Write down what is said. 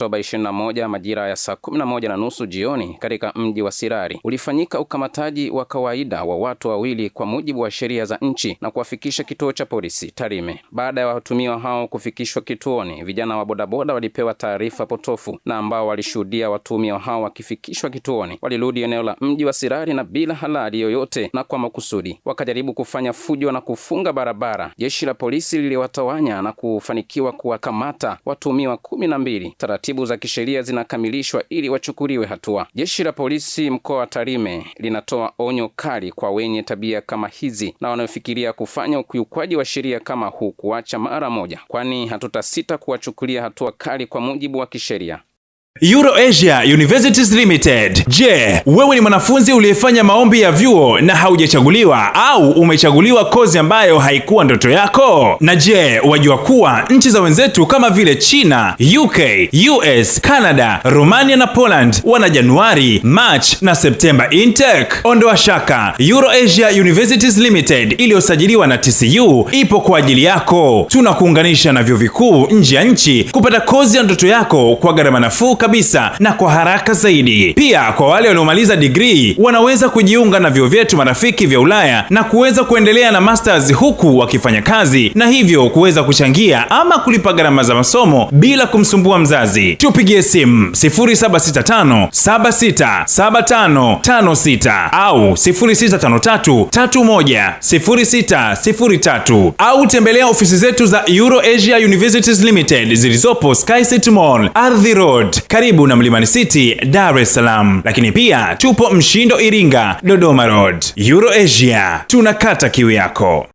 Oktoba 21 majira ya saa 11:30 jioni katika mji wa Sirari ulifanyika ukamataji wa kawaida wa watu wawili kwa mujibu wa sheria za nchi na kuwafikisha kituo cha polisi Tarime. Baada ya watumiwa hao kufikishwa kituoni, vijana wa bodaboda walipewa taarifa potofu na ambao walishuhudia watumiwa hao wakifikishwa kituoni walirudi eneo la mji wa Sirari na bila halali yoyote na kwa makusudi wakajaribu kufanya fujo na kufunga barabara. Jeshi la polisi liliwatawanya na kufanikiwa kuwakamata watumiwa 12. Taratibu za kisheria zinakamilishwa ili wachukuliwe hatua. Jeshi la polisi mkoa wa Tarime linatoa onyo kali kwa wenye tabia kama hizi na wanaofikiria kufanya ukiukwaji wa sheria kama huu kuacha mara moja, kwani hatutasita kuwachukulia hatua kali kwa mujibu wa kisheria. EuroAsia Universities Limited. Je, wewe ni mwanafunzi uliyefanya maombi ya vyuo na haujachaguliwa au umechaguliwa kozi ambayo haikuwa ndoto yako? Na je, wajua kuwa nchi za wenzetu kama vile China, UK, US, Canada, Romania na Poland wana Januari, March na September intake? Ondoa shaka, EuroAsia Universities Limited iliyosajiliwa na TCU ipo kwa ajili yako. Tunakuunganisha na vyuo vikuu nje ya nchi kupata kozi ya ndoto yako kwa gharama nafuu kabisa na kwa haraka zaidi. Pia kwa wale waliomaliza degree wanaweza kujiunga na vyuo vyetu marafiki vya Ulaya na kuweza kuendelea na masters huku wakifanya kazi, na hivyo kuweza kuchangia ama kulipa gharama za masomo bila kumsumbua mzazi. Tupigie simu 0765767556 au 0653310603 au tembelea ofisi zetu za EuroAsia Universities Limited zilizopo Sky City Mall, Ardhi Road, karibu na Mlimani City, Dar es Salaam. Lakini pia tupo Mshindo Iringa, Dodoma Road. EuroAsia, tunakata kiu yako.